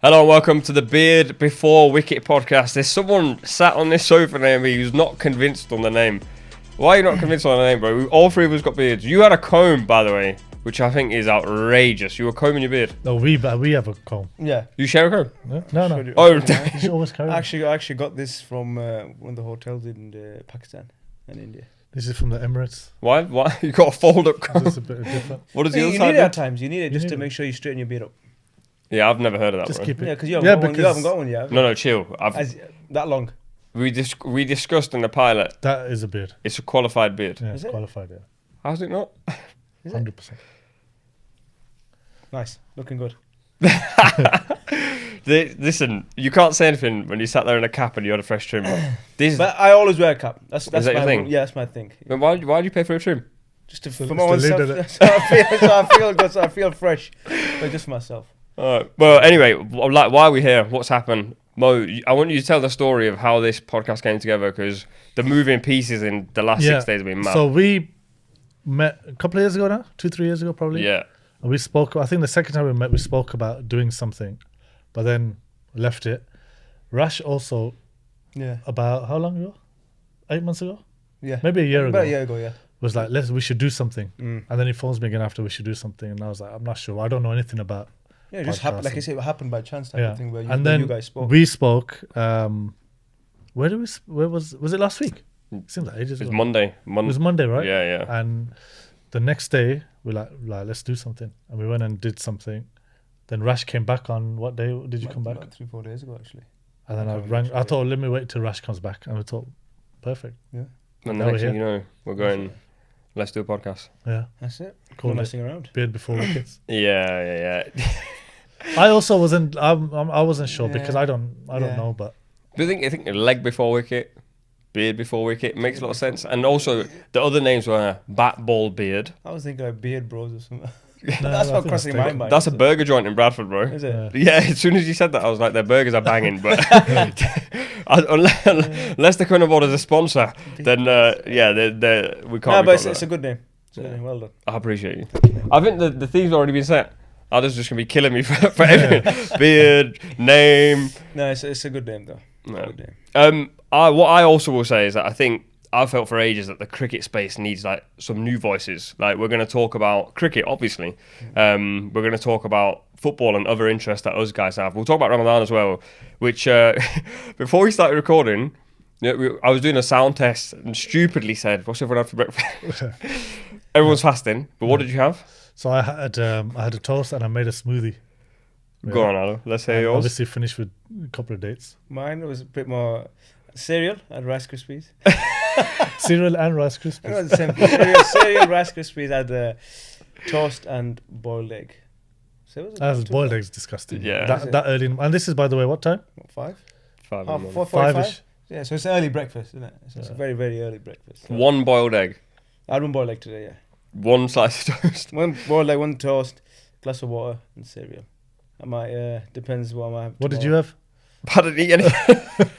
Hello and welcome to the Beard Before Wicket podcast. There's someone sat on this sofa near me who's not convinced on the name. Why are you not convinced on the name, bro? All three of us got beards. You had a comb, by the way, which I think is outrageous. You were combing your beard. No, we have a comb. Yeah. You share a comb? No. Oh, You should always carry I it. actually got this from one of the hotels in Pakistan and India. This is from the Emirates. Why? You got a fold-up comb? It's a bit different. What does the You other need side it at do? times. You need it You just need to it. make sure you straighten your beard up. Yeah, I've never heard of that. Just Bro. keep Yeah, it. because you Yeah, haven't got one yet. No, chill. That long. We discussed in the pilot. That is a beard. It's a qualified beard. Yeah, Is it's it? qualified. Yeah, How's it not? Is it? 100%. Nice. Looking good. Listen, you can't say anything when you sat there in a cap and you had a fresh trim. But I always wear a cap. That's that my your thing? Yeah, that's my thing. Then why do you pay for a trim? Just to So for it's my the own lid self. of it. So I feel good. So I feel fresh. But just for myself. Well, anyway, like, why are we here? What's happened? Mo, I want you to tell the story of how this podcast came together because the moving pieces in the last 6 days have been mad. So we met a couple of years ago now, 2-3 years ago probably. Yeah. And we spoke. I think the second time we met, we spoke about doing something, but then left it. Rash also Yeah. about how long ago? 8 months ago? Yeah. Maybe a year ago. About a year ago, yeah. Was like, we should do something. Mm. And then he phones me again after we should do something, and I was like, I'm not sure. I don't know anything about. Yeah, it just happened. Like I podcasting. said, it happened by chance type Yeah. of thing where And then you guys spoke. we spoke. Where was it last week? It seems like ages It's ago. Monday. It was Monday, right? Yeah. And the next day we like let's do something, and we went and did something. Then Rash came back on what day did you come back? About 3-4 days ago, actually. And then I can't rang. remember, I thought let me wait till Rash comes back, and we thought perfect. Yeah. And Now the next we're thing you know, we're going, let's do a podcast. Yeah, That's it. Call No it. messing around. Beard Before Wickets. Yeah. I also wasn't. I wasn't sure because Yeah. I don't Yeah. know, but Do you think leg before wicket, beard before wicket makes a lot of sense? And also, the other names were bat, ball, beard. I was thinking like Beard Bros or something. No, That's I not think crossing that's my good. mind. That's a burger joint in Bradford, bro. Is it? Yeah. Yeah, as soon as you said that, I was like, their burgers are banging, but unless they come on board as a sponsor, then we can't. No, be but got it's that. a good name. It's a good name. Well done. I appreciate you. I think the theme's already been set. Others just gonna be killing me for everything. Beard, name. No, it's a good name though. It's No. a good name. What I also will say is that I think I've felt for ages that the cricket space needs like some new voices. Like we're going to talk about cricket, obviously. We're going to talk about football and other interests that us guys have. We'll talk about Ramadan as well. Which before we started recording, I was doing a sound test and stupidly said, "What's everyone had for breakfast?" Everyone's fasting, but what did you have? so I had a toast and I made a smoothie. Go on, Adam. Let's hear And yours. obviously finished with a couple of dates. Mine was a bit more cereal and Rice Krispies. Cereal and Rice It Krispies. was the same thing. cereal, Rice Krispies, had toast and boiled egg. So it was That's boiled eggs, disgusting. Yeah. Is it? That early. And this is, by the way, what time? What, 5? 5 in the morning. 4:45? Five-ish. Yeah, so it's early breakfast, isn't it? So it's a Yeah. very, very early breakfast. So One boiled egg, I had one boiled egg today, yeah. one slice of toast. One boiled egg, one toast, glass of water, and cereal. I might, depends what I might have. What did you have? I didn't eat anything.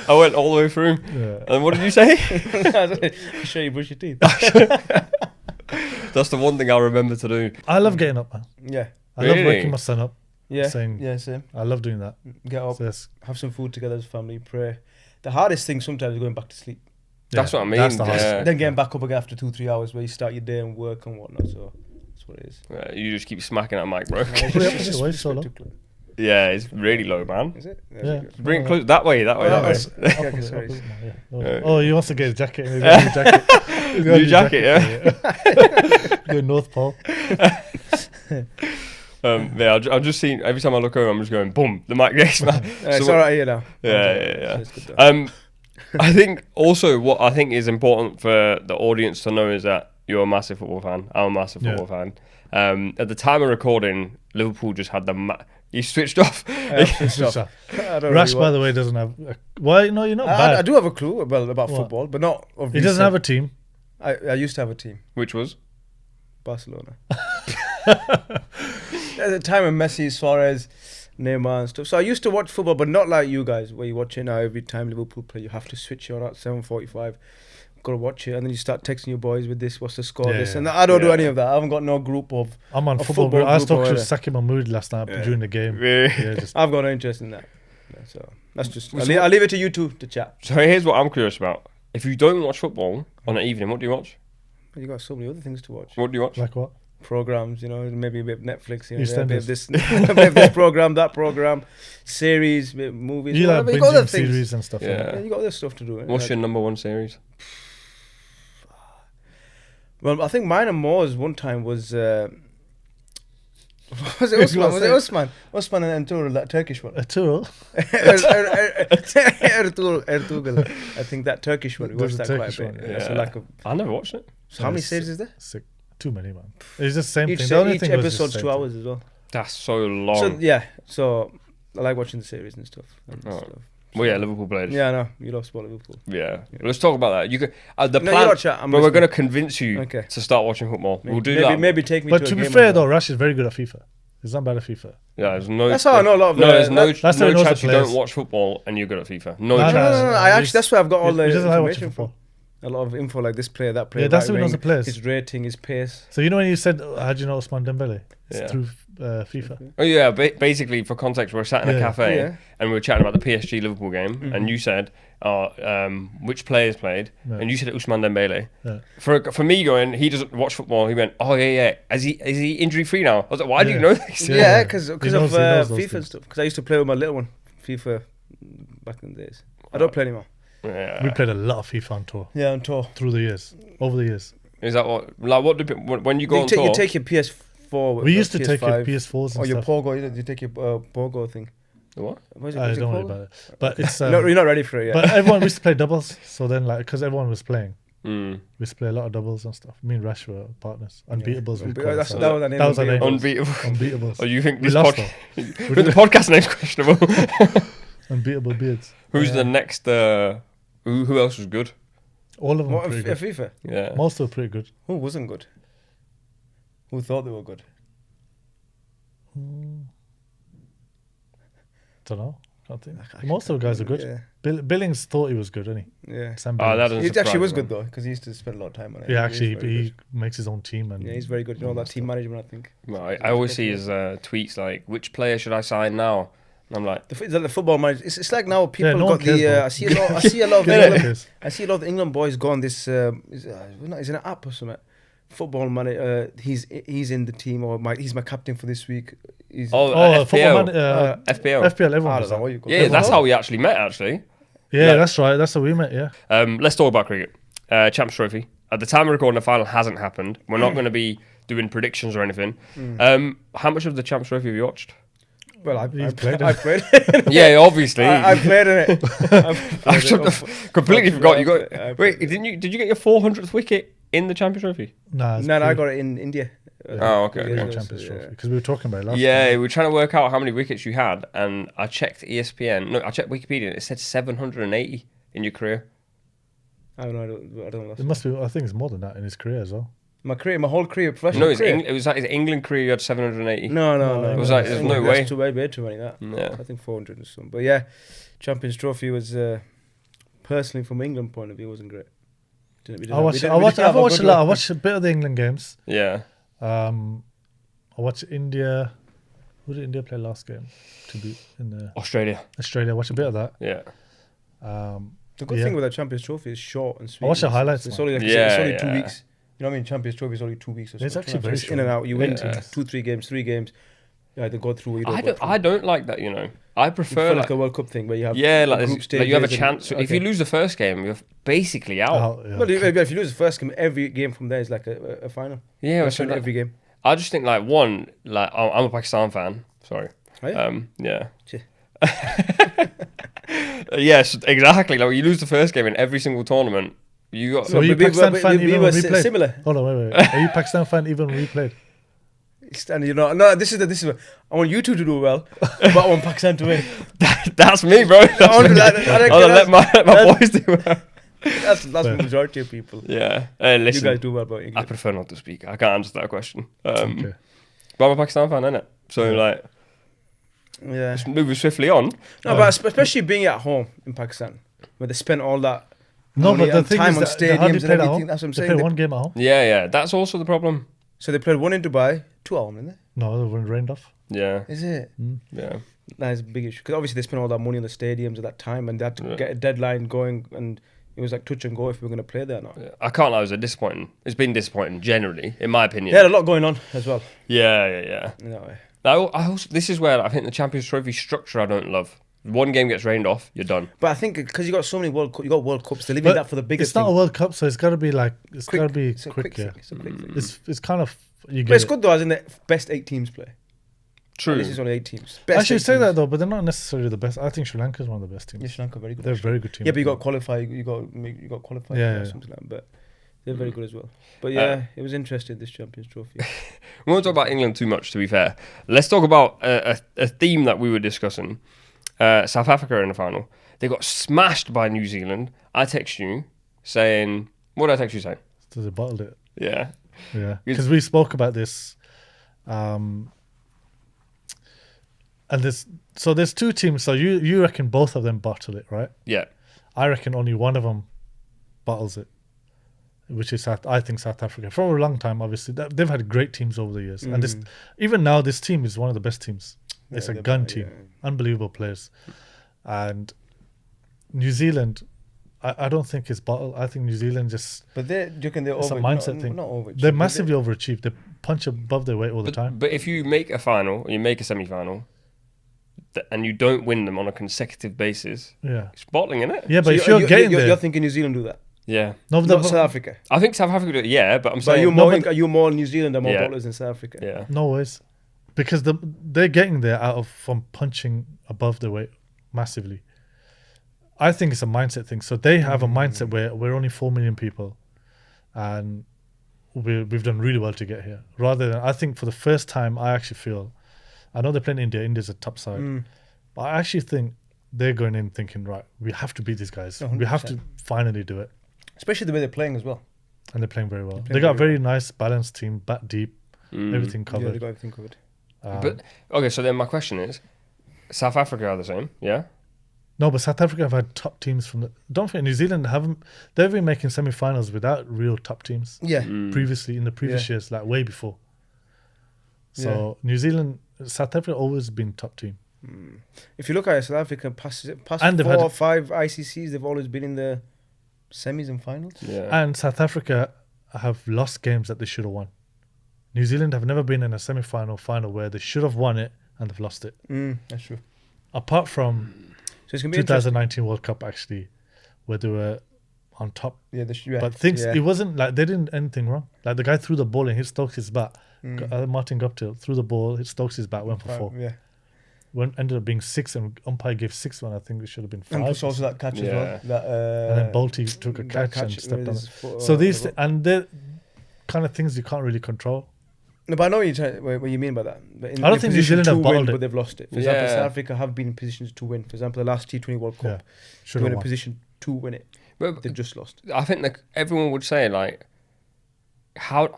I went all the way through. Yeah. And what did you say? I'm sure you brush your teeth. That's the one thing I remember to do. I love getting up, man. Yeah. I love Really? waking my son up. Yeah. Saying- Yeah, same. I love doing that. Get up, So that's, have some food together as a family, pray. The hardest thing sometimes is going back to sleep. That's what I mean. That's the hardest. Yeah. Then getting back up again after 2-3 hours where you start your day and work and whatnot. So that's what it is. You just keep smacking that mic, bro. Yeah, Why is it so low? spectacular. Yeah, it's really low, man. Is it? Yeah. Bring it close. That way, that way. Oh, That way. that's- okay, Opposite, sorry. opposite, yeah. Yeah. Oh, he wants to get a jacket. He's got a new jacket. He's got a New jacket, yeah. Go North Pole. Yeah, I've just seen, every time I look over, I'm just going, boom, the mic gets smacked. It's alright here now. Yeah. It's good though. I think also what I think is important for the audience to know is that you're a massive football fan. I'm a massive Yeah. football fan. At the time of recording, Liverpool just had you switched off. I don't Rash, really by the way, doesn't have. Why? No, you're not bad. I do have a clue about What? football, but not of He doesn't have a team. I used to have a team, Which was? Barcelona. At the time of Messi, Suarez, Neymar and stuff. So I used to watch football, but not like you guys, where you watch it now every time Liverpool play. You have to switch on at 7:45. gotta watch it, and then you start texting your boys with this, what's the score, Yeah, this, yeah. and I don't do Yeah. any of that. I haven't got no group of. I'm on A football. football I was group or talking to whatever. Saki Mahmood last night during the game. Yeah. Yeah, just I've got no interest in that. Yeah, so that's just. So I'll leave it to you two to chat. So here's what I'm curious about. If you don't watch football on an evening, what do you watch? You got so many other things to watch. What do you watch? like what? Programs, maybe a bit of Netflix, a bit of EastEnders. this, a bit of this program, that program, series, bit of movies. You like whatever. You got other binging things. series and stuff. Yeah. Yeah. Yeah, you got other stuff to do. What's Like- your number one series? Well, I think mine and Moore's one time was. Was it Osman? Was it Osman? Osman and Ertuğrul, that Turkish one. A tool. Ertuğrul. I think that Turkish one. We There's watched a that quite a Turkish bit. one, Yeah. So yeah. like, I never watched it. so how many Yes. series is there? Sick. Too many, man. It's just the same Each, thing. The only each thing was just episode's the 2 same hours as well. That's so long. So yeah, so I like watching the series and stuff. Oh. Well, yeah, Liverpool players. Yeah, I know. You love sport Liverpool. Yeah. Let's talk about that. You could the No, plan, you lot chat, I'm but we're listening. going to convince you Okay. to start watching football. We'll do maybe, that. Maybe take me But to a to be game fair or though, something. Rash is very good at FIFA. He's not bad at FIFA. Yeah, there's no. That's how I know a lot of. No, there's no, that's how no he knows the chance you players. don't watch football and you're good at FIFA. No No, chance. No. I actually, that's where I've got all the He doesn't like watching information football. from. A lot of info like this player, that player. Yeah, that's right how he knows wing, the players. His rating, his pace. So you know when you said, how do you know Usman Dembele? It's Yeah. through FIFA. Oh yeah, basically for context, we're sat in a Yeah. cafe Yeah. and we were chatting about the PSG Liverpool game, Mhm. and you said, which players played, Yeah. and you said Usman Dembele. Yeah. For me going, he doesn't watch football. He went, oh yeah. Is he injury free now? I was like, why do you Yeah. know this? Yeah. Yeah, because He of knows those FIFA and things. stuff. Because I used to play with my little one, FIFA, back in the days. I don't play anymore. Yeah. We played a lot of FIFA on tour Yeah, on tour. through the years, over the years. Is that what do when you go on tour? You take your PS4. With We the used to take your PS5, PS4s or and your stuff. Pogo. You take your Pogo thing. The what? What is it? I Is it don't worry Pogo? about it. But it's No, you're not ready for it yet. but everyone we used to play doubles. So then because everyone was playing, Mm. we used to play a lot of doubles and stuff. Me and Rash were partners. Unbeatables. we called That ourselves. was our name. That was our name. Unbeatable. Unbeatables. Oh, you think We this lost podcast? though. You think the podcast name's questionable? Unbeatable beards. Who's Yeah. the next? Who else was good? All of them What, were pretty good. FIFA? Yeah. Most were pretty good. Who wasn't good? Who thought they were good? Don't know. Can't think. I Most of the guys are good. Yeah. Billings thought he was good, didn't he? Yeah. Sam Oh, that Billings. doesn't He actually surprise was me. good though, because he used to spend a lot of time on it. Yeah, He actually, was very he makes his own team and good. Yeah, he's very good. You know that team management, I think. Well, I always see his tweets like, "Which player should I sign now?" And I'm like, It's like the football manager. It's like now people no one got cares, the. bro. I see a lot. I see a lot of Yeah, England. because- I see a lot of England boys go on this. Is it an app or something? Football manager. He's in the team, or he's my captain for this week. He's, football FPL. man, FPL. FPL, everyone I does don't know that. what you call Yeah, it. that's how we actually met. Actually, Yeah, Like- that's right. That's how we met, yeah. let's talk about cricket. Champs Trophy. At the time of recording, the final hasn't happened. We're not going to be doing predictions or anything. How much of the Champs Trophy have you watched? Well, I He's played. played I it. played. Yeah, obviously. I played in it. I completely forgot you got. I Wait, played didn't you? Did you get your 400th wicket in the Champions Trophy? Nah, it's No, I pretty- got it in India. Oh, okay, Years okay. ago, Champions so, Trophy because we were talking about it last Yeah, time. we were trying to work out how many wickets you had, and I checked ESPN. No, I checked Wikipedia. And it said 780 in your career. I don't know. I don't know. It must be. I think it's more than that in his career as well. My whole career, professional No, it's career. it was like his England career. You had 780. No. It was like, there's no way. That's way too many. That. Yeah. I think 400 or something. But yeah, Champions Trophy was personally from England point of view wasn't great. I watched a lot. I watched a bit of the England games. Yeah. I watched India. Who did India play last game? To be in the Australia. Australia. I watched a bit of that. Yeah. The good Yeah. thing with the Champions Trophy is short and sweet. watched the highlights, It's man. only like Yeah, it's only yeah. 2 weeks. You know what I mean? Champions Trophy is only 2 weeks or It's something. actually very It's in short. and out. You win Yeah. 2, 3 games, 3 games. You either go through or you don't go through. I don't like that. I You prefer feel like like a World Cup thing where you have yeah, like, group like you have a stages chance. and- If you okay. lose the first game, you're basically out. Yeah. Well, if you lose the first game, every game from there is like a final. Yeah, That's so in like- every game. I just think like I'm a Pakistan fan. Sorry. Are you? Yeah. Cheh. Yes, exactly. Like you lose the first game in every single tournament. You got So are you we- Pakistan we- fan we even were when we played? similar. Hold on, wait. Are you Pakistan fan even when we played? And no. This is what I want you two to do well, but I want Pakistan to win. that's me, bro. That's want me. that- I reckon I'll let that's- my boys do well. That's the majority of people. Yeah. You Listen, guys do well about I England. prefer not to speak. I can't answer that question. Okay. But I'm a Pakistan fan, innit? So like, Yeah. just moving swiftly on. No, but especially being at home in Pakistan, where they spent all that No, money but the and thing time is on that they hardly stadiums and played at everything. home. That's what I'm They saying. played They- one game at home. Yeah, that's also the problem. So they played one in Dubai, 2 at home, didn't No, they weren't rained off. Yeah, they? Is it? yeah. That is a big issue because obviously they spent all that money on the stadiums at that time, and they had to Yeah. get a deadline going, and it was like touch and go if we were going to play there or not. Yeah. I can't lie, it was a disappointing. It's been disappointing generally, in my opinion. They had a lot going on as well. Yeah. In that way. I also, this is where I think the Champions Trophy structure I don't love. One game gets rained off, you're done. But I think because you got so many you got World Cups, they're leaving But that for the biggest. It's not a World Cup, so it's got to be like it's Quick. got to be It's a quick. Yeah, thing. It's a quick thing. it's kind of you But get. it's good though, as in the best 8 teams play. True. This is only 8 teams. I Best should 8 say teams. that though, but they're not necessarily the best. I think Sri Lanka is one of the best teams. Yeah, Sri Lanka very good. They're a actually. very good team. Yeah, but you got qualify. You got qualified. Yeah, or yeah. something like that. But they're very good as well. But yeah, it was interesting this Champions Trophy. We won't talk about England too much, to be fair. Let's talk about a theme that we were discussing. South Africa in the final. They got smashed by New Zealand. I text you saying, what did I text you saying? So they bottled it. Yeah. Yeah, because we spoke about this, and there's 2 teams. So you reckon both of them bottle it, right? Yeah. I reckon only one of them bottles it, which is I think South Africa. For a long time, obviously, they've had great teams over the years, and this even now this team is one of the best teams. It's a they're gun better, team, yeah. unbelievable players, and New Zealand. I don't think it's bottled. I think New Zealand just But do you reckon they're it's over? a mindset thing. Not over. They're massively overachieved. They punch above their weight all the time. But if you make a final, or you make a semi-final, and you don't win them on a consecutive basis, Yeah, it's bottling, isn't it? yeah. But if you're getting there, you're thinking New Zealand do that. Yeah. no, Not South Africa. I think South Africa do it, yeah, but I'm But saying... are you more New Zealand or more Yeah. bottlers in South Africa? Yeah. no ways, because they're getting there from punching above their weight massively. I think it's a mindset thing. So they have a mindset where we're only 4 million people, and we've done really well to get here. Rather than, I think for the first time, I actually feel, I know they're playing India. India's a top side, but I actually think they're going in thinking, right, we have to beat these guys. We have to 100%. finally do it, Especially the way they're playing as well. and they're playing very well. playing They got a very very nice, balanced team, bat deep, everything Yeah, they covered. got everything covered. But, okay, so then my question is, South Africa are the same, yeah? No, but South Africa have had top teams from the. Don't forget, New Zealand haven't. They've been making semi-finals without real top teams Yeah. previously in the previous years, like way before. So New Zealand, South Africa always been top team. If you look at it, South Africa past And they've 4 had- or 5 ICCs, they've always been in the semis and finals. Yeah. And South Africa have lost games that they should have won. New Zealand have never been in a semi-final final where they should have won it and they've lost it. That's true. Apart from So it's gonna be interesting. 2019 World Cup, actually, where they were on top. Yeah, But things, it wasn't like they didn't anything wrong. Like the guy threw the ball and hit Stokes' bat. Martin Guptill threw the ball, hit Stokes' bat, went for 4. Yeah. Ended up being 6, and umpire gave 6 1. I think it should have been 5. And plus also that catch as Yeah. well. That, And then Bolty took a that catch and stepped with on his it. foot So on these the ball. and they're kind of things you can't really control. No, but I know what you mean by that. But in, I don't in think New position Zealand to have win, bottled it. but they've lost it. For example, Yeah. South Africa have been in positions to win. For example, the last T20 World Yeah, Cup, should they were have in a won. position to win it. But They've just lost. I think that everyone would say, like, how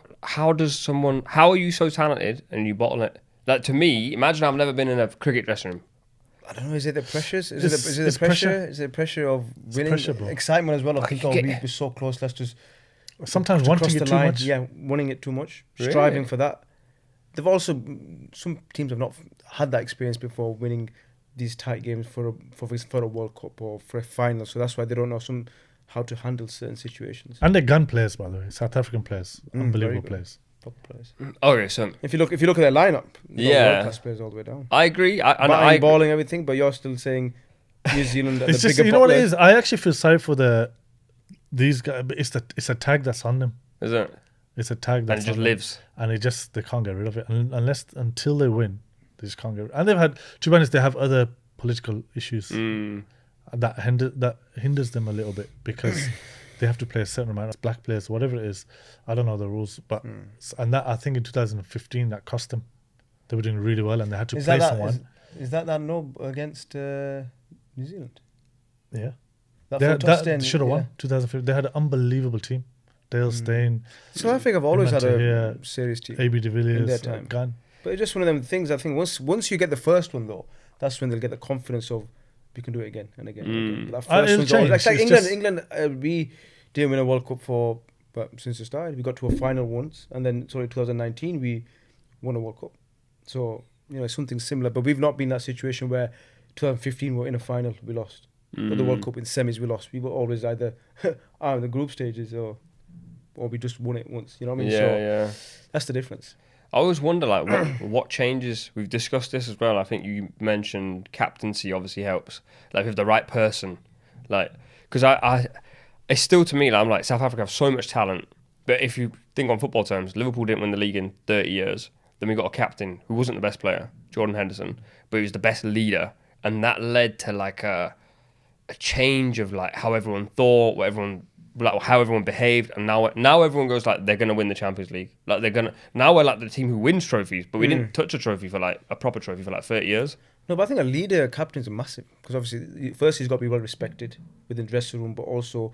are you so talented and you bottle it? Like, to me, imagine I've never been in a cricket dressing room. I don't know. Is it the pressures? Is It's- it it's the pressure? pressure. Is it the pressure of winning? pressure, bro. Excitement as well. I think, oh, get- we're so close. Let's just Sometimes to wanting cross it the too line. much. Yeah, wanting it too much. Really? Striving for that. They've also some teams have not had that experience before winning these tight games for a World Cup or for a final. So that's why they don't know how to handle certain situations. And they're gun players, by the way. South African players, very unbelievable good. players. Top players. Okay, so If you look at their lineup, Yeah. world class players all the way down. I agree. Batting, balling, everything. But you're still saying New Zealand. It's the just bigger you know what it bottlers. is. I actually feel sorry for these guys. But it's a tag that's on them. is it? It's a tag And that's it just on them. lives. And they can't get rid of it until they win. They just can't get rid. And they've had, to be honest, they have other political issues that hinders them a little bit because they have to play a certain amount of black players, whatever it is. I don't know the rules, but and that I think in 2015 that cost them. They were doing really well and they had to play someone. Is that no against New Zealand? Yeah, That they full toss then, should have yeah. won 2015. They had an unbelievable team. Dale Steyn, South Africa have always had a Tahir, serious team. AB de Villiers, In their time. Gunn. But it's just one of them things. I think once you get the first one though, that's when they'll get the confidence of you can do it again and again. And again. But that It'll first one's always, change. like It's England, we didn't win a World Cup since the start. We got to a final once, and then 2019 we won a World Cup. So it's something similar. But we've not been in that situation where 2015 we're in a final, we lost. Or the World Cup in semis we lost. We were always either in the group stages or we just won it once. You know what I mean? Yeah. That's the difference. I always wonder, like, what changes. We've discussed this as well. I think you mentioned captaincy obviously helps, like, with the right person, like, because it's still to me, like, I'm like, South Africa have so much talent, but if you think on football terms, Liverpool didn't win the league in 30 years. Then we got a captain who wasn't the best player, Jordan Henderson, but he was the best leader, and that led to like a change of like how everyone thought, how everyone behaved, and now everyone goes like they're gonna win the Champions League. Like now we're like the team who wins trophies, but we didn't touch a trophy for like a proper trophy for like 30 years. No, but I think a leader, a captain is massive because obviously first he's got to be well respected within the dressing room, but also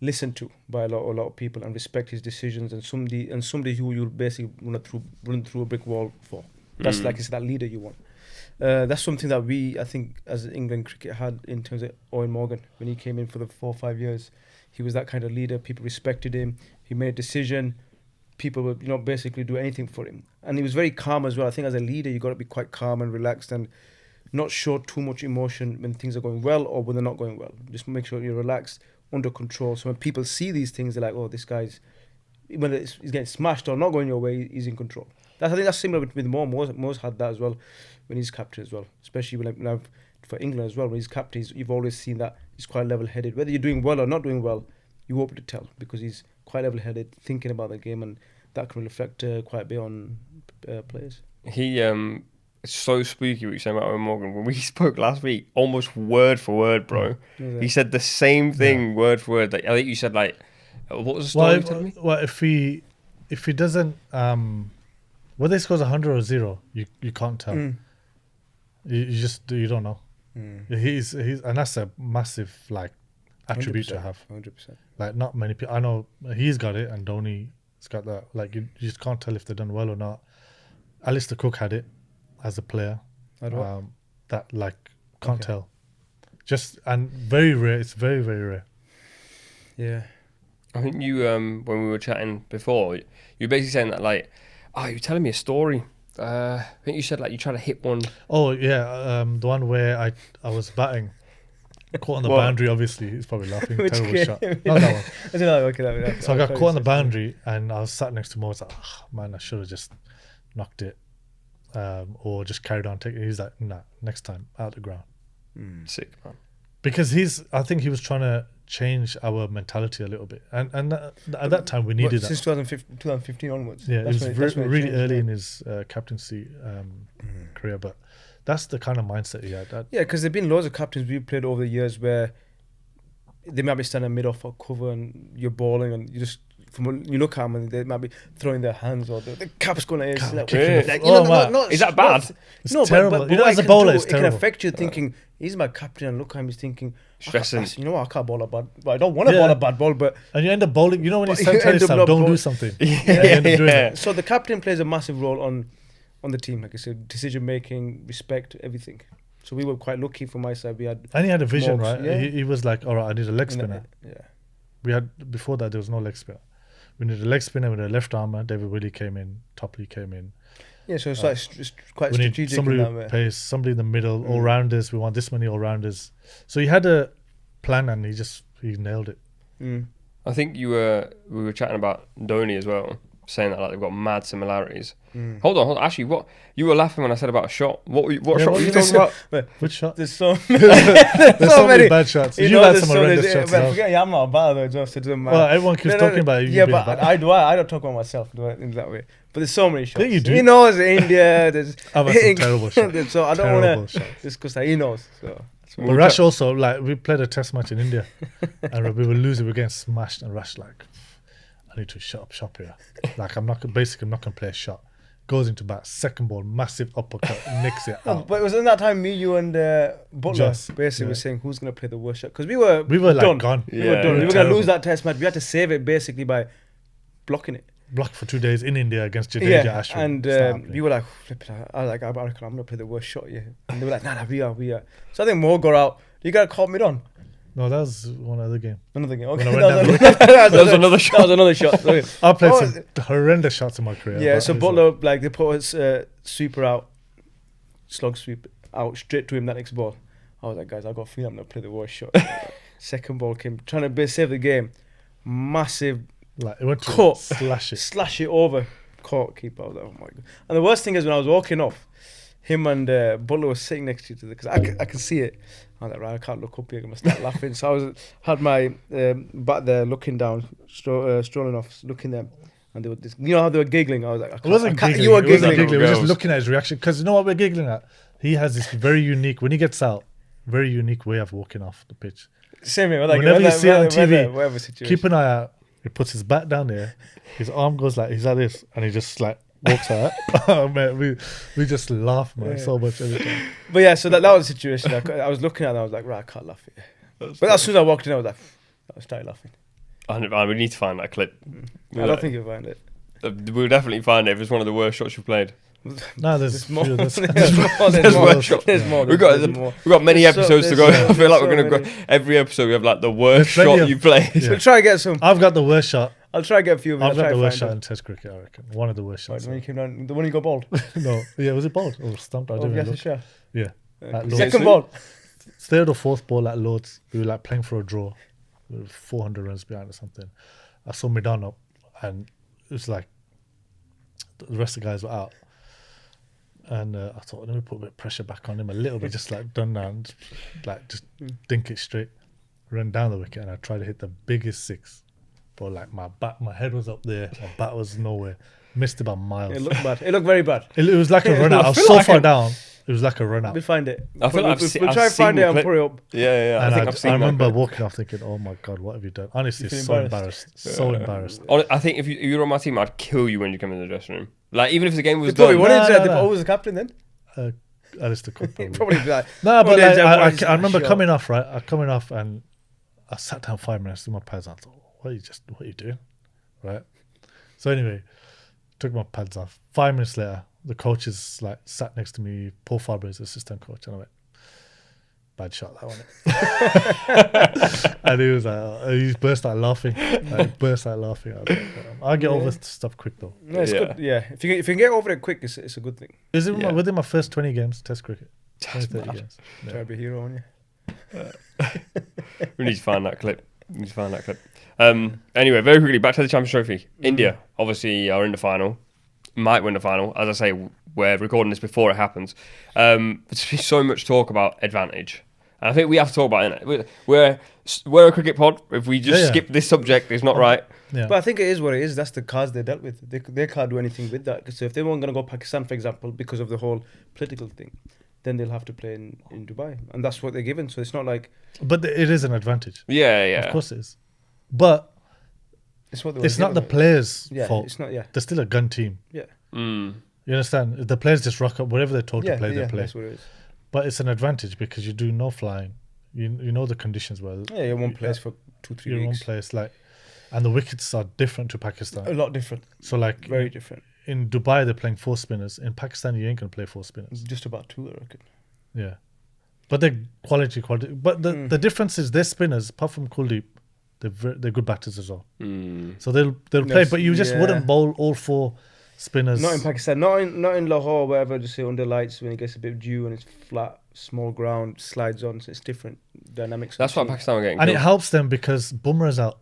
listened to by a lot of people and respect his decisions, and somebody who you'll basically run through a brick wall for. That's like it's that leader you want. That's something that I think, as England cricket had in terms of Owen Morgan when he came in for the 4 or 5 years. He was that kind of leader. People respected him. He made a decision. People would, basically do anything for him. And he was very calm as well. I think as a leader, you got to be quite calm and relaxed and not show too much emotion when things are going well or when they're not going well. Just make sure you're relaxed, under control. So when people see these things, they're like, oh, this guy's, whether he's getting smashed or not going your way, he's in control. I think that's similar with Mo. Mo's had that as well when he's captain as well. Especially when for England as well, when he's captain, you've always seen that he's quite level-headed. Whether you're doing well or not doing well, you won't be able to tell because he's quite level-headed, thinking about the game, and that can reflect quite a bit on players. It's so spooky what you're saying about Owen Morgan. When we spoke last week, almost word for word, bro, he said the same thing word for word. Like, I think you said like, what was the story you telling me? Well, if he doesn't, whether he scores 100 or 0, you can't tell. You don't know. He's and that's a massive like attribute to have. 100%. Like not many people. I know he's got it, and Dhoni's got that. Like you just can't tell if they've done well or not. Alistair Cook had it as a player. That like can't tell. Just and very rare. It's very, very rare. Yeah. I think you when we were chatting before, you were basically saying that like, you're telling me a story. I think you said like you tried to hit one. Oh yeah, the one where I was batting, caught on the boundary. Obviously, he's probably laughing. Terrible shot. Not that one. So I got caught on the boundary, and I was sat next to Mo. I was like, man, I should have just knocked it, or just carried on taking it. He's like, nah, next time out the ground. Sick, man. Because I think he was trying to change our mentality a little bit, and at that time we needed that. Since 2015 onwards. Yeah, it was really early in his captaincy career, but that's the kind of mindset he had. Yeah, because there've been loads of captains we've played over the years where they might be standing mid off for cover and you're balling and you just you look at them and they might be throwing their hands or the cap's going like this. Is that bad? It's terrible. But as a bowler, it's terrible. It can affect you thinking, he's my captain, and look at him, he's thinking, stressing. You know what, I can't bowl a bad ball. I don't want to bowl a bad ball, but... And you end up bowling, when you tell yourself, don't do something. You end up doing it. So the captain plays a massive role on the team, like I said, decision-making, respect, everything. So we were quite lucky from my side. And he had a vision, right? Yeah. He was like, all right, I need a leg spinner. Yeah. Before that, there was no leg spinner. We needed a leg spinner with a left armer. David Willey came in. Topley came in. Yeah, so it's quite we strategic. Need somebody who plays, somebody in the middle, all-rounders. We want this many all-rounders. So he had a plan and he nailed it. I think we were chatting about Dhoni as well, saying that like they've got mad similarities. Hold on. Actually, what you were laughing when I said about a shot. What shot were you talking about? Which shot? There's so many bad shots. You had some horrendous shots. I'm not bad though. Well, everyone keeps talking about it. Yeah, but I don't talk about myself in that way. But there's so many shots. You do. He knows India. There's I've had some terrible shots. So I don't want to discuss that. He knows. So. But Rash also, like, we played a test match in India and we were losing, we were getting smashed, and Rash like, I need to shut up shop here. Like, I'm not going to play a shot. Goes into bat, second ball, massive uppercut, nicks it out. But it was in that time me, you and Butler basically were saying who's going to play the worst shot. Because we were like done. gone. We were done. We were going to lose that test match. We had to save it basically by blocking it. blocked for 2 days in India against Jadeja, Yeah, Ashwin. and It's not happening. we were like, flip it out. I was like, I reckon I'm gonna play the worst shot here. And they were like, nah, we are. So I think Mo got out. You gotta calm it on. No, that was one other game. Another game. When Okay, I went down the that That was another shot. That was another shot. Okay. I played Oh, some horrendous shots in my career. Yeah, but so it's Butler, like, they put his sweeper out, slug sweep out straight to him that next ball. I was like, guys, I got a feeling I'm going to play the worst shot. Second ball came, trying to save the game. Massive like it went to cut, slash it. over, caught keeper. I was like, oh my God. And the worst thing is when I was walking off, him and Butler were sitting next to each other because I could see it. I was like, right, I can't look up here. I'm going to start laughing. So had my back there looking down, strolling off, looking there. And they were you know how they were giggling? I was like, It wasn't giggling. You were It wasn't giggling. giggling. We were just Girls. looking at his reaction because you know what we're giggling at. He has this very unique when he gets out, very unique way of walking off the pitch. Same here. Like, Whenever you see it on TV, whatever situation. keep an eye out. He puts his back down there. His arm goes like he's like this, and he just like walks out. Oh, man, we just laugh, man, so much every time. But yeah, so that was the situation. I was looking at it, I was like, right, I can't laugh here. But as soon as I walked in, I was like, I started laughing. We need to find that clip. I don't think you'll find it. We'll definitely find it if it's one of the worst shots you've played. No, there's more. few, There's there's more. There's more. worse shots. There's more. We've There's more. got many There's so- episodes to there's go. so- I feel like there's we're so gonna go many. every episode. We have like the worst There's plenty shot of- you played. Yeah. We'll try and get some. I've got the worst shot. I'll try and get a few of them. I've I'll try got the and worst find shot in them. Test cricket, I reckon. One of the worst Right, shots. when you came down, the one you got bald. No, yeah, was it bald or stumped? I Oh, didn't yes, even sure. look. Yeah, at Lords. Second ball. Third or fourth ball at Lords, we were like playing for a draw. We were 400 runs behind or something. I saw Midan up, and it was like the rest of the guys were out. And I thought, let me put a bit of pressure back on him a little bit, just like done down, like just dink it straight, run down the wicket, and I tried to hit the biggest six, but like my head was up there, my bat was nowhere, missed it by miles. It looked bad. It looked very bad. It was like a run out. I was feel so like far it- down. It was like a run out. We'll find it. I feel like We'll try and find it and clip. put it up. Yeah. And I think I've seen I remember that. walking off thinking, "Oh my god, what have you done?" Honestly, You feel so embarrassed? embarrassed, so embarrassed. I think if you were on my team, I'd kill you when you come in the dressing room. Like even if the game was They probably done. wanted to. No. They was the captain then. Alistair Cook probably. Probably be like. No, but Oh, like, there's I remember sure. coming off, right? I coming off and I sat down 5 minutes in my pads. I thought, what are you doing? Right? So anyway, took my pads off. 5 minutes later, the coach is like sat next to me, Paul Fabre is assistant coach, and I went, bad shot, that one. And he was like, he burst out laughing. I was like, I get over stuff quick though. No, it's Yeah. good. Yeah, if you can get over it quick, it's a good thing. Is it Yeah. within my first 20 games, Test cricket? 20, 30 mad. games. Try Yeah. to be a hero on you. We need to find that clip. Anyway, very quickly, back to the Champions Trophy. India, obviously, are in the final. Might win the final. As I say, we're recording this before it happens. There's been so much talk about advantage. And I think we have to talk about it. We're a cricket pod. If we just Yeah. skip this subject, it's not right. Yeah. But I think it is what it is. That's the cards they dealt with. They can't do anything with that. So if they weren't going to go Pakistan, for example, because of the whole political thing, then they'll have to play in Dubai. And that's what they're given. So it's not like... But it is an advantage. Yeah. Of course it is. But It's what they were it's not the given. players' Yeah, fault. it's not... Yeah. They're still a gun team. Yeah. Mm. You understand? If the players just rock up, whatever they're told Yeah, to play, yeah, they play. that's what it is. But it's an advantage because you do no flying. You know the conditions well. Yeah, you're in one place for 2-3 You're in one weeks. place, like, and the wickets are different to A Pakistan. lot different. So like Very different. in Dubai, they're playing 4 spinners. In Pakistan, you ain't gonna play 4 spinners. Just about 2, I reckon. Yeah, but they're quality. But the difference is their spinners, apart from Kuldeep, they're good batters as well. Mm. So they'll play. Yes, But you just yeah. wouldn't bowl all 4 spinners. Not in Pakistan, not in Lahore, wherever, just say under lights when it gets a bit of dew and it's flat, small ground, slides on, so it's different dynamics. That's why Pakistan were getting And it killed. helps them because Bumrah's out,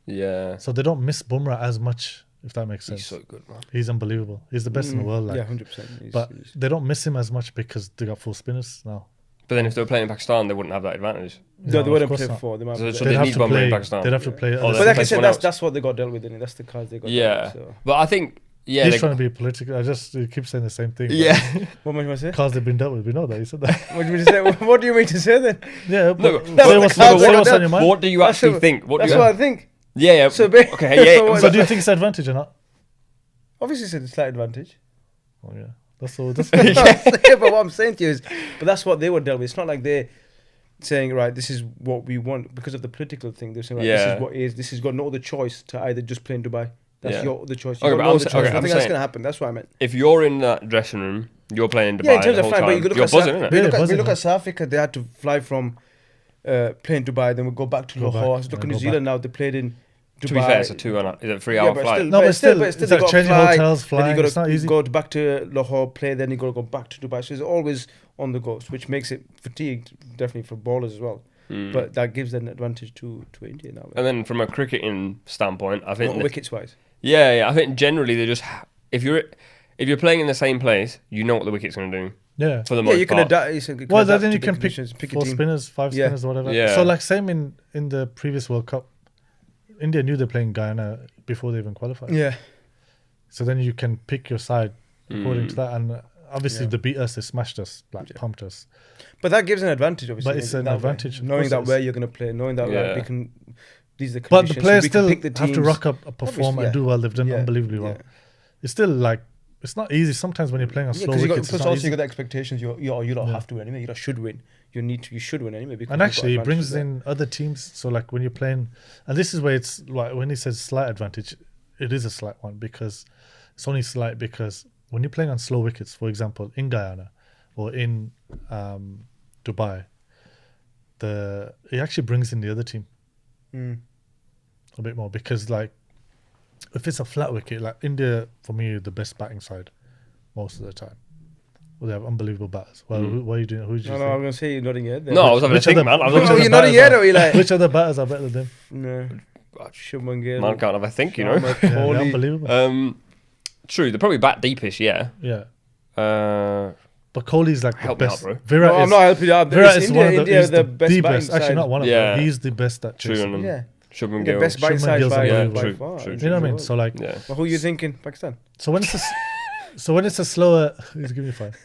Yeah. so they don't miss Bumrah as much. If that makes sense, He's so good, man. he's unbelievable. He's the best in the world. Like, Yeah, 100%. but they don't miss him as much because they got 4 spinners now. But then if they were playing in Pakistan, they wouldn't have that advantage. No, No, they of wouldn't course play not. for. They might So- play. so They'd they have need to one more in play. Pakistan. They'd have to play. Oh, other But They'll like I play said, someone that's else. that's what they got dealt with. And that's the cards they got. Yeah. Dealt with, so. But I think, yeah. He's they- trying to be political. I just keep saying the same thing. yeah. What am I say? Cards they've been dealt with. We know that. He said that. What do you mean to say? What do you mean to say then? Yeah. But No, say but what's, the cards say they got what's on dealt- your mind. What do you That's actually what- think? What do That's you? what I think. Yeah. So Okay. Yeah. so So do you think it's advantage or not? Obviously, it's a slight advantage. Oh yeah. That's all. That's But what I'm saying to you is, but that's what they were dealt with. It's not like they're saying, right, this is what we want because of the political thing. They're saying, right, this Yeah. is what it is. This has got no other choice to either just play in Dubai That's Yeah. the choice. Okay, You but don't know I'm the sa- choice. okay, I'm Nothing else saying- going to happen. That's what I meant. If you're in that dressing room, you're playing in Dubai Yeah, in terms the of whole flying, but you time, look you're at buzzing, South, innit? we Yeah, look at, we buzzing, look yeah. at South Africa. They had to fly from play in Dubai, then we go back to Go Lahore. back, Look yeah, at New go Zealand now. They played in Dubai. To be fair, it's a 3 Yeah, hour but flight. still, No, but still, they it's got like to changing fly, hotels, then flying. you It's got not to easy. go back to Lahore, play, then you got to go back to Dubai. So it's always on the go, which makes it fatigued, definitely for bowlers as well. Mm. But that gives an advantage to India now. And then from a cricketing standpoint, I think Wickets wise. yeah, I think generally they just if you're playing in the same place, you know what the wicket's going to do Yeah. for the Yeah, most you can part. adapt. Well, adapt then to you the can pick conditions, pick a 4 team. spinners, 5 Yeah. spinners, whatever. Yeah. So like same in the previous World Cup, India knew they're playing Guyana before they even qualified. Yeah. So then you can pick your side according Mm. to that. And obviously Yeah. they beat us, they smashed us, like Yeah. pumped us. But that gives an advantage, obviously. But it's in an that way. advantage, of knowing course that it is. where you're going to play, knowing that Yeah. like, we can. These are the But conditions. the players so we can still pick the have to teams. rock up, perform, Obviously, and yeah. do well. They've done Yeah, unbelievably well. yeah. It's still like it's not easy sometimes when you're playing on Yeah, slow because wickets. It's plus not also easy. you got the expectations. You don't Yeah. have to win anyway. You should win. You should win anyway. Because And you've actually, got it brings advantages in other teams. So like when you're playing, and this is where it's like when he says slight advantage, it is a slight one because it's only slight because when you're playing on slow wickets, for example, in Guyana or in Dubai, it actually brings in the other team there. a bit more because like if it's a flat wicket, like India for me are the best batting side most of the time. Well, they have unbelievable batters. Well, what are you doing? Who did you No, say? no, I'm going to say you're nodding your head there. No, I was having a Which think, other- man. I which was Oh, other you're nodding batters your head, are- or you like? Which other batters are better than them? No. Shubman Gill. man can't have a think, you know. Sharma, Yeah, they're Kohli. unbelievable. True, they're probably bat deepest, yeah. Yeah. Uh, But Kohli's like Help the me out, best. bro. Virat No, I'm is, not helping you out. Virat It's is one of the, India he's the best batting best. Actually, side. not one of Yeah. them. He's the best at True, chasing. and Yeah. Shubman The Gill. best batting Shubman side Gill's by unbelievable. far. True. You know what I mean? So like, Yeah. Well, who are you thinking? Pakistan. so when it's a slower, he's giving me 5.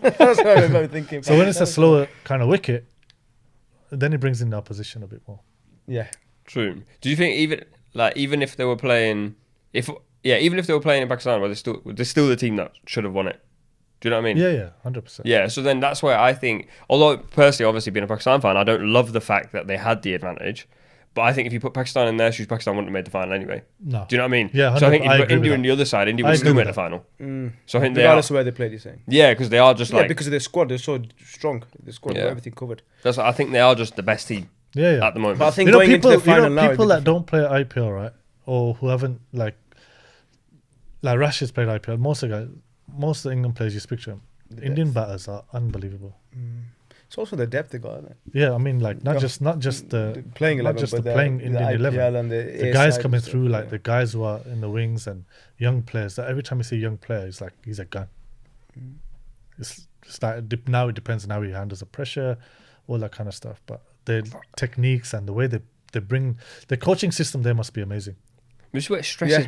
That's what I'm thinking. So when it's a slower kind of wicket, then it brings in the opposition a bit more. Yeah. True. Do you think even if they were playing, even if they were playing in Pakistan, they're still the team that should have won it? Do you know what I mean? Yeah, 100%. Yeah, so then that's where I think, although personally, obviously being a Pakistan fan, I don't love the fact that they had the advantage. But I think if you put Pakistan in their shoes, Pakistan wouldn't have made the final anyway. No. Do you know what I mean? Yeah, So I think if 100%, I you put agree with India on that. the other side, India I would agree still with make the that. final. So I think they are. Regardless of where they played, you're saying. Yeah, because they are just Yeah, like. because of their squad, they're so strong. The squad got Yeah. everything covered. That's, I think they are just the best team Yeah. at the moment. But I think You know, going people, into the final now, people it'd that be don't play IPL, right, or who haven't like Rashid's played IPL. Most of the England players you speak to them, The Indian depth. batters are unbelievable. It's also the depth they got, isn't it? Yeah, I mean, like not Yeah. just the playing not 11, just but the playing Indian IPL 11. and The A guys side coming and stuff, through, like yeah. the guys who are in the wings and young players. That every time you see a young player, it's like he's a gun. It's like now it depends on how he handles the pressure, all that kind of stuff. But their techniques and the way they bring the coaching system there must be amazing. This is what Yeah.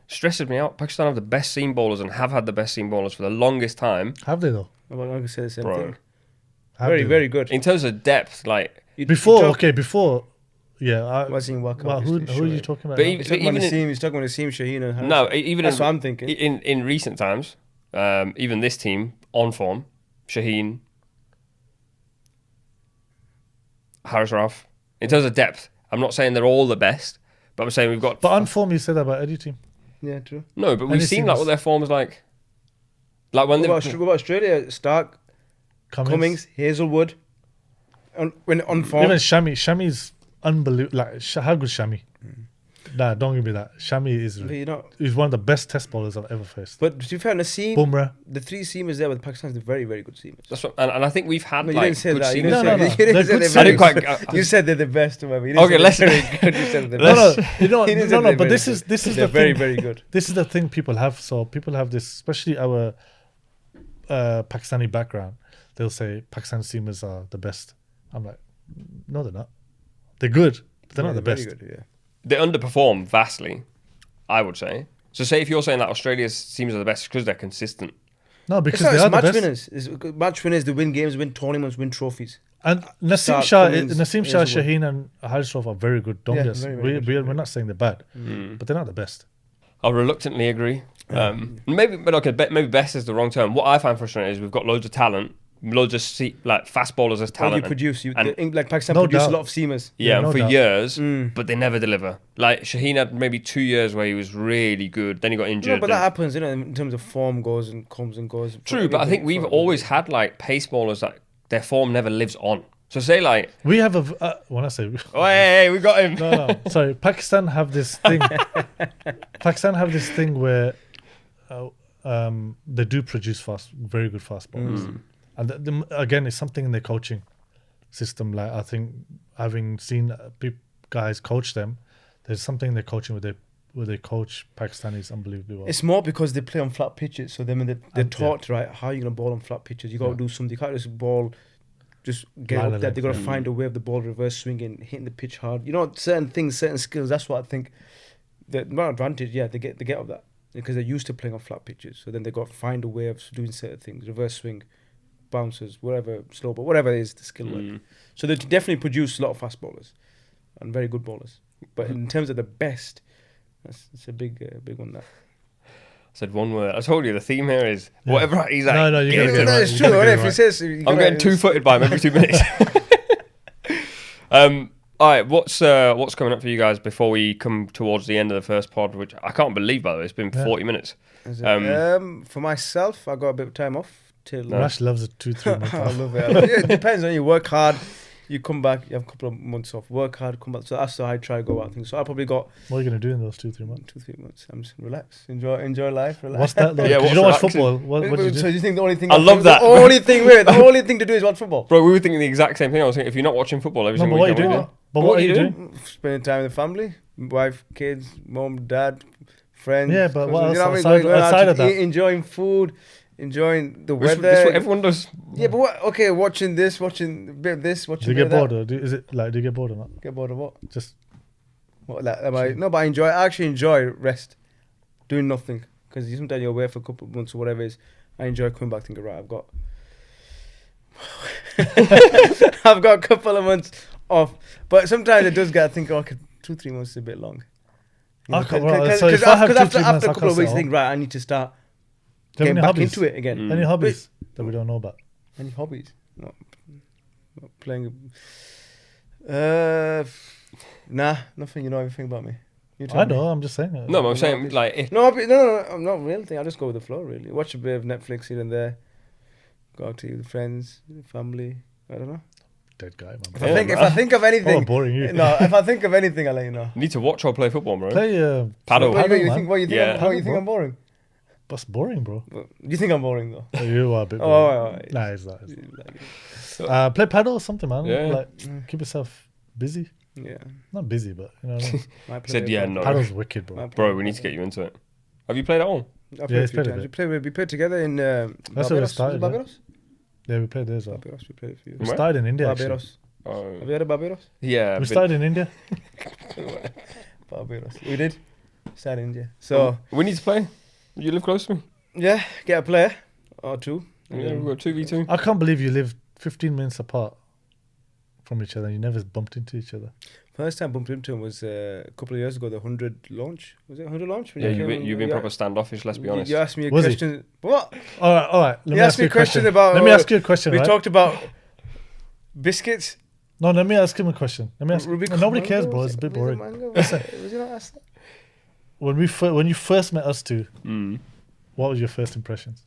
stresses me out. Pakistan have the best seam bowlers and have had the best seam bowlers for the longest time. Have they though? I'm going to say the same Bro. thing. Have Very, they, very good. In terms of depth, like, You- Before, you talk- okay, before, yeah. Wasn't World Cup, Well, who obviously, are you sure. talking about? But now? even- He's talking about even Naseem, he's talking about Naseem, Shaheen and Haroon. no, even That's in, what I'm thinking. in recent times, even this team on form, Shaheen, Haris Rauf. In terms of depth, I'm not saying they're all the best, but I'm saying we've got. But on form, you said that about Eddie team. Yeah, true. No, but we've Any seen like teams- what their form is like. Like when What about, they what about Australia? Stark, Cummings, Hazelwood. When on form. Even Shami's unbelievable. Like, how good is Shami? Nah, don't give me that. Shami is But you know, he's one of the best test bowlers I've ever faced. but to be fair, Naseem, Bumrah. the three seamers there with Pakistan is very, very good seamers. That's what, and I think we've had No, you like didn't say good that. You seamers. didn't No, say, no, no. you didn't They're say good they're I very didn't good. quite. You said they're the best or whatever. You didn't Okay, say let's- they're very good. You said they're the No, best. no, you know, He didn't say no, no. they're But very this good. is They're the very, thing. very good. This is the thing people have. So people have this, especially our Pakistani background. They'll say Pakistan seamers are the best. I'm like, no, they're not. They're good. But they're not the very best. Good, yeah. They underperform vastly, I would say. So say if you're saying that Australia's seamers are the best because they're consistent. No, It's because not, they it's are the match best. winners. It's match winners. They win games, win tournaments, win trophies. And Naseem Stark, Shah, Cummings, Naseem Shah, Hazelwood. Shaheen, and Haris Rauf are very good. Don't Yeah, get us. very, very good. We're not saying they're bad, Mm. but they're not the best. I'll reluctantly agree. Maybe best is the wrong term. What I find frustrating is we've got loads of talent, loads of like fast bowlers as Or talent. you produce. and- Like Pakistan No produce a doubt. lot of seamers. Yeah, no and for doubt. years, Mm. but they never deliver. Like Shaheen had maybe 2 years where he was really good, then he got injured. No, but that and- happens, in terms of form goes and comes and goes. True, but I think we've always had like pace bowlers that their form never lives on. So say like, We have when I say oh hey, we got him. no, sorry, Pakistan have this thing. Pakistan have this thing where they do produce very good fast bowlers, and again, it's something in their coaching system. Like I think having seen guys coach them, there's something in their coaching where they coach Pakistanis unbelievably well. It's more because they play on flat pitches, so then when they're And, taught right how you're gonna bowl on flat pitches, you got to do something. You can't just bowl. Just get Line up of there. length, They got to find a way of the ball reverse swinging, hitting the pitch hard. Certain things, certain skills. That's what I think. The more advantage, they get of that because they're used to playing on flat pitches. So then they got to find a way of doing certain things, reverse swing, bounces, whatever, slow, but whatever it is, the skill work. So they definitely produce a lot of fast bowlers and very good bowlers. But in terms of the best, it's a big one. That. I said one word. I told you the theme here is whatever he's like. No, you gotta get it right. It's You true. gotta get it If he right. says, I'm getting 2-footed by him every 2 minutes. All right, what's coming up for you guys before we come towards the end of the first pod, which I can't believe, by the way, it's been 40 minutes. For myself, I got a bit of time off till. Rash loves it 2-3 months. I love it. It depends on you. Work hard, you come back, you have a couple of months off. Work hard, come back. So that's how I try to go about things. So I probably got What are you gonna do in those 2-3 months? 2-3 months. I'm just relax, enjoy life, relax. What's that though? Yeah, 'Cause you what's don't watch relaxing? football. What do you So do? you think the only thing I love that. The only thing weird. The only thing to do is watch football. Bro, we were thinking the exact same thing. I was thinking, if you're not watching football every No, single but what are you weekend, doing? what Though? But what are you doing? Spending time with the family, wife, kids, mom, dad, friends. Yeah, but what cousins, else what I mean? outside- Going out outside to of that? eat, enjoying food, enjoying the This weather. is what everyone does. Yeah, but what? Okay, watching this, watching a bit of this, watching. Do you a bit get of bored or is it like do you get bored or not? that. Get bored of what? Just What? Like, no, but I actually enjoy rest, doing nothing, because sometimes you're away for a couple of months or whatever it is. I enjoy coming back thinking, right, I've got a couple of months off, but sometimes it does get. I think, 2-3 months is a bit long. Okay, well, so if I have Because 2-3 after months, a I couple of can't weeks, sit I think, right, I need to start Do you have getting any back hobbies? into it again. Any hobbies that we don't know about? Any hobbies? Not playing. Nah, nothing. You know everything about me. You tell I me. know. I'm just saying. No, but I'm saying, like, if, No, I'm not really thing. I just go with the flow, really. Watch a bit of Netflix here and there. Go out to eat with friends, family. I don't know. Dead guy, man. If I think of anything, Oh, boring you. no. If I think of anything, I'll let you know. you need to watch or play football, bro. Play Paddle. What do you man. think? What you think? Yeah. What you think Paddle, I'm boring? That's boring, bro. You think I'm boring though? You are a bit Oh, boring. alright. Nah, it's not. Play paddle or something, man. Yeah. Like keep yourself busy. Yeah. Not busy, but you know what I mean. Might play Said, a bit yeah, of no. Paddle's wicked, bro. Bro, we need to get you into it. Have you played at all? I Yeah, played it's a few played a times. We played together in That's where we Barbados. started, yeah. Barbados? Yeah, we played there as well. Barbados. We played a few. We Where? started in India. Actually. Barbados. Oh. Have you heard of Barbados? Yeah. We but- started in India. Barbados. We did. Started in India. So we need to play. You live close to me. yeah, get a player or two. and Yeah, then- we've got 2v2. I can't believe you live 15 minutes apart from each other. You never bumped into each other. First time I bumped into him was a couple of years ago. The 100 launch. Was it 100 launch? When Yeah, you came- you've been proper standoffish, let's be honest. You asked me a Was he? question. What? All right. Let You me asked ask me you a question about. Let me ask you a question. We Right? talked about biscuits. No, let me ask him a question. Let me ask. Rubik Nobody mango, cares, bro. was It's a it- bit was it boring. mango? Listen. Was you not asked that? When you first met us two, Mm. what was your first impressions?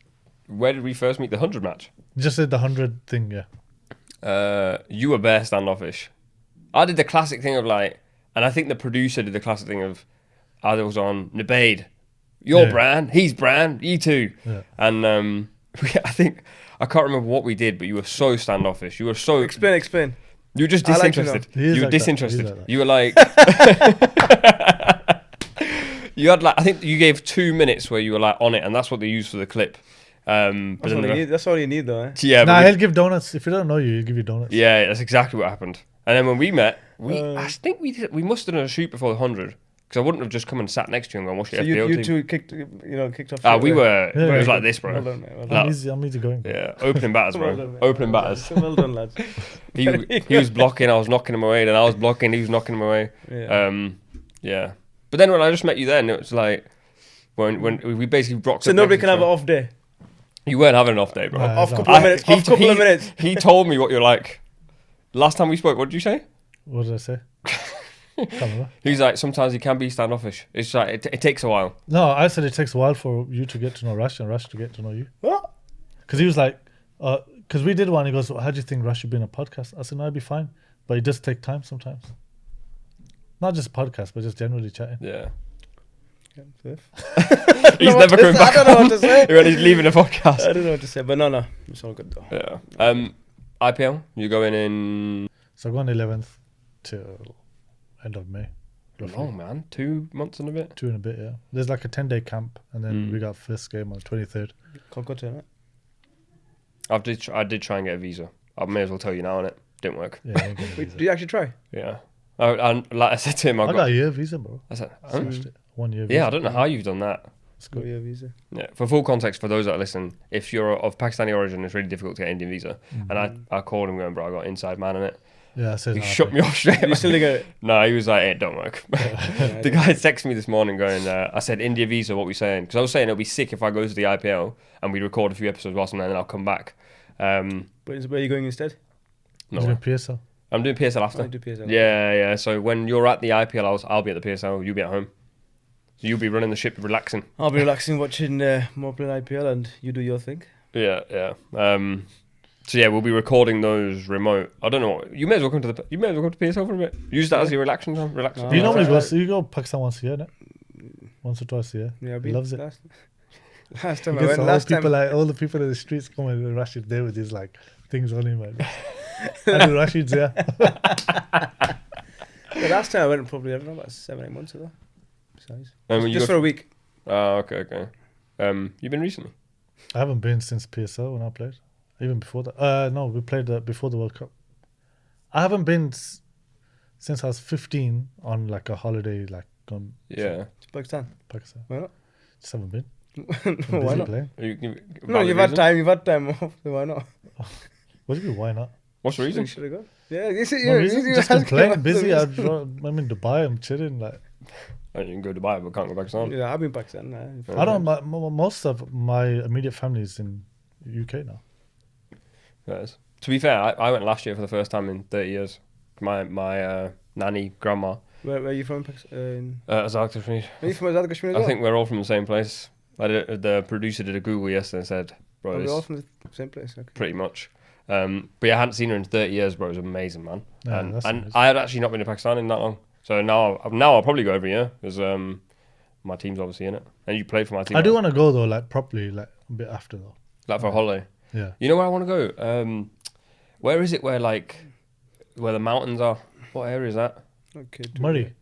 Where did we first meet? The 100 match. You just said the 100 thing, yeah. You were bare standoffish. I did the classic thing of like, and I think the producer did the classic thing of, Adil was on Nubaid. You're Yeah. Bran, he's Bran, you too. Yeah. And I think, I can't remember what we did, but you were so standoffish. You were so... Explain. You were just I like to disinterested. know. He is You were like that. He is disinterested. like that. You were like... you had like, I think you gave 2 minutes where you were like on it, and that's what they used for the clip. But That's then all, the you re- need, that's all you need, though. Eh? yeah, Nah, but we- he'll give donuts. If he don't know you, he'll give you donuts. yeah, that's exactly what happened. And then when we met, I think we must have done a shoot before the 100, because I wouldn't have just come and sat next to you and gone, watch the So FPL you team. two kicked off. Ah, we were. Yeah, it was yeah. like this, bro. Well done, mate. Well Like- done. I'm easy going. Yeah, opening batters, Well bro. done, mate. Opening batters. Well done, lads. He was blocking, I was knocking him away. Then I was blocking, he was knocking him away. Yeah. Yeah. But then when I just met you then, it was like when we basically rocked So up nobody next can to have each an off day. You weren't having an off day, bro. Nah, Off no. couple of minutes. Off couple of minutes. He told me what you're like. Last time we spoke, what did you say? What did I say? Can't remember. He's like, sometimes he can be standoffish. It's like, it takes a while. No, I said it takes a while for you to get to know Rash and Rash to get to know you. What? Because he was like, because we did one. He goes, "How do you think Rash should be in a podcast?" I said, "No, it'd be fine, but it does take time sometimes. Not just a podcast, but just generally chatting." Yeah. Yeah, He's know never what to coming say. back I don't know on. what to say. When he's leaving the podcast. I don't know what to say, but no, it's all good though. Yeah. IPL, you going in... So I go on the 11th till end of May. roughly. Oh, man. 2 months and a bit. 2 and a bit, yeah. There's like a 10-day camp, and then we got first game on 23rd. Calcutta, innit? I did try and get a visa. I may as well tell you now, innit? Didn't work. Yeah, I ain't getting a Wait, visa. did you actually try? Yeah. And like I said to him, I got a year visa, bro. I said, huh? Smashed it. 1 year visa. Yeah, I don't know how you've done that. It's Got good. your visa. Yeah. For full context, for those that listen, if you're of Pakistani origin, it's really difficult to get Indian visa. And I called him going, bro, I got inside man in it. Yeah, I said He shut me off straight You away. still didn't get it? No, he was like, it don't work. The guy texted me this morning going, I said, India visa, what we saying? Because I was saying it'll be sick if I go to the IPL and we record a few episodes whilst I'm there and then I'll come back. Where are you going instead? No, He's in PSL. I'm doing PSL after. I do PSL. Yeah. So when you're at the IPL, I'll be at the PSL, you'll be at home. So you'll be running the ship, relaxing. I'll be relaxing watching more playing IPL and you do your thing. Yeah. So yeah, we'll be recording those remote. I don't know. You may as well come to PSL for a bit. Use that as your relaxing time. Relaxing. No, Do you no, normally no. go? You go Pakistan once a year, innit? Once or twice a year. Yeah, He I've been loves it. Last time I Because went. all the people in the streets come and Rashid there with his like things on him. Man. And Rashid's there. The last time I went, probably I don't know about 7-8 months ago. Besides, You just go for a week. Oh, okay. You been recently? I haven't been since PSL when I played. Even before that. No, we played before the World Cup. I haven't been since I was 15 on like a holiday, like gone Yeah. To Pakistan. Pakistan. Why not? Just haven't been. No, why Busy not? playing. No, you've had time. You've had time off. So why not? What do you mean? Why not? What's the You reason? should have gone. Yeah, you see, No you're reason. you're Just been asking playing, about the busy. reason. I'm in Dubai. I'm chilling. Like You can go to Dubai, but can't go Pakistan. Yeah, I've been Pakistan. I don't. Most of my immediate family is in UK now. Yes. To be fair, I went last year for the first time in 30 years. My nanny, grandma, Where are you from? Pakistan? Azad Kashmir. Are you from Azad Kashmir as I well? think we're all from the same place. The producer did a Google yesterday and said, bro, Are we it's all from the same place? Okay. pretty much. But yeah, I hadn't seen her in 30 years, bro. It was amazing, man. Yeah, and that's and amazing. I had actually not been to Pakistan in that long. So now I'll probably go every year because my team's obviously in it. And you played for my team. I do want to go though, like properly, like a bit after though. Like for a holiday. Yeah. You know where I want to go? Where is it where the mountains are? What area is that? Okay. Murray.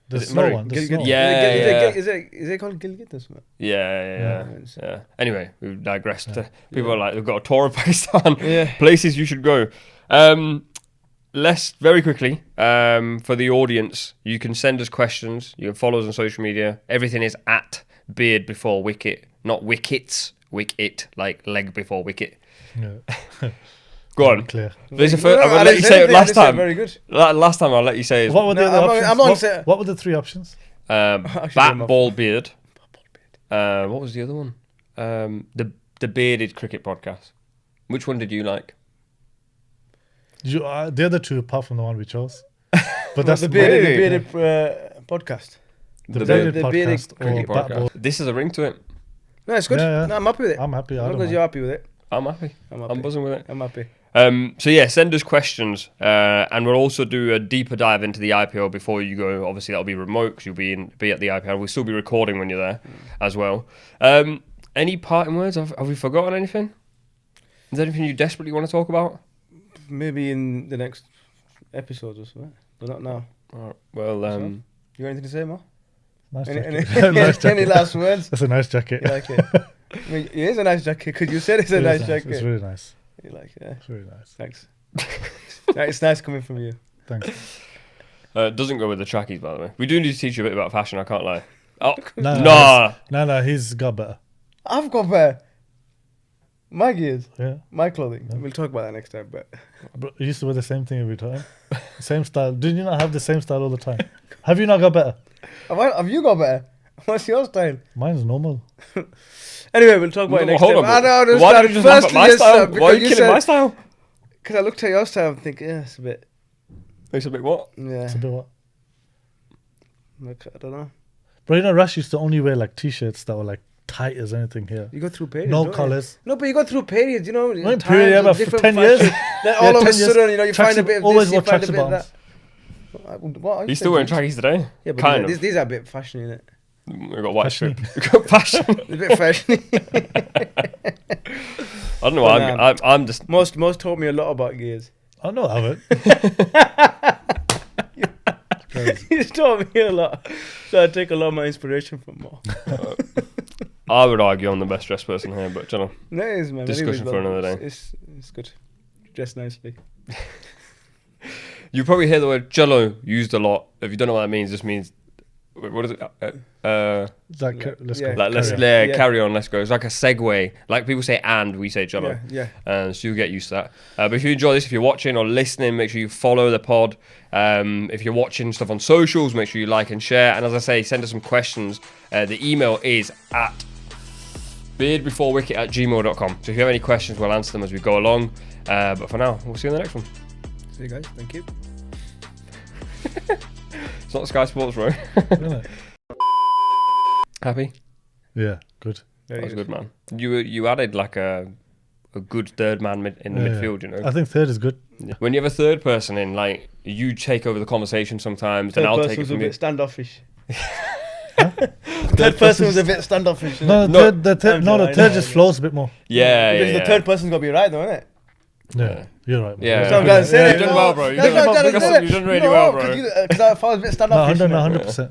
The Is it snow Murray? one. The Gilgit. snow. Yeah. Is it called Gilgit or something? Yeah. Yeah. Anyway, we've digressed. People are like, we've got a tour of Pakistan. Yeah. Places you should go. Let's very quickly, for the audience, you can send us questions. You can follow us on social media. Everything is at Beard Before Wicket, not wickets. Wicket, like leg before wicket. Yeah. Go on. Clear. There's a No, first, no, I'm gonna I let you didn't say it say last anything, I time. didn't say very good. Last time I'll let you say is What were the No, other I'm options? not saying- What were the 3 options? Actually, bat, I'm off. ball, beard. What was the other one? The bearded cricket podcast. Which one did you like? The other 2, apart from the one we chose. But that's the Really? bearded podcast. the the bearded the bearded podcast or Cricket bat podcast. ball. This is a ring to it. No, it's good. Yeah, yeah. No, I'm happy with it. I'm happy. I As don't long as mind. you're happy with it. I'm happy. I'm happy. I'm buzzing with it. I'm happy. So yeah, send us questions, and we'll also do a deeper dive into the IPL before you go. Obviously, that'll be remote because you'll be at the IPL. We'll still be recording when you're there as well. Any parting words? Have we forgotten anything? Is there anything you desperately want to talk about? Maybe in the next episode or something. But not now. All right, well, You got anything to say, Mo? Nice Any, jacket. Nice any jacket. last words? That's a nice jacket. You like it? I mean, it is a nice jacket because you said it's a It nice is jacket. It's really nice. You like it? Yeah. It's really nice. Thanks. No, it's nice coming from you. Thanks. it doesn't go with the trackies, by the way. We do need to teach you a bit about fashion. I can't lie. Oh No, nah. No, he's got better. I've got better. My gears, Yeah. my clothing. Yeah. We'll talk about that next time. But Bro, you used to wear the same thing every time. Same style. Did you not have the same style all the time? Have you not got better? have you got better? What's your style? Mine's normal. Anyway, we'll talk about it next Hold time. on. I know, Why did you just laugh at my style? Why are you killing my style? Because I looked at your style and think, yeah, it's a bit. It's a bit what? Yeah. It's a bit what? Like, I don't know. But you know, Rash used to only wear like t-shirts that were like tight as anything here. You go through periods. No don't collars. You? No, but you go through periods, you know. One period, yeah, but for 10 years. Then all of 10 a sudden, you know, you find a bit of always this, you wore find a tracksuit bit of that. bottoms. What are you He's still wearing saying? trackies today. Yeah, but kind these are a bit fashion, innit? We've got white Fashiony. strip. We've got fashion. A bit fashion. I don't know. I'm just. Most taught me a lot about gears. I know, I haven't. He's taught me a lot. So I take a lot of my inspiration from more. I would argue I'm the best dressed person here, but you know, No, it is, man. Discussion for another day. It's good. Dress nicely. you probably hear the word jello used a lot. If you don't know what that means, it just means what is it? It's like, let's yeah. go. Like let's Carry on. carry on. Let's go. It's like a segue. Like people say, and we say jello. Yeah. So you'll get used to that. But if you enjoy this, if you're watching or listening, make sure you follow the pod. If you're watching stuff on socials, make sure you like and share. And as I say, send us some questions. The email is at beardbeforewicket@gmail.com. So if you have any questions, we'll answer them as we go along. But for now, we'll see you in the next one. See you guys. Thank you. It's not Sky Sports, bro. Isn't it? Happy? Yeah, good. That was good, man. You added like a good third man in the midfield, you know. I think third is good. When you have a third person in, like you take over the conversation sometimes, then I'll take it was a from you. bit standoffish. Third person was a bit standoffish. No, the third just flows a bit more. Yeah, Because yeah. the third person's got to be right, though, isn't it? Yeah, you're right. Man. Yeah. That's what I'm trying to say. You've done well, bro. You've done really well, bro. Because I was a bit standoffish. No, innit? 100%.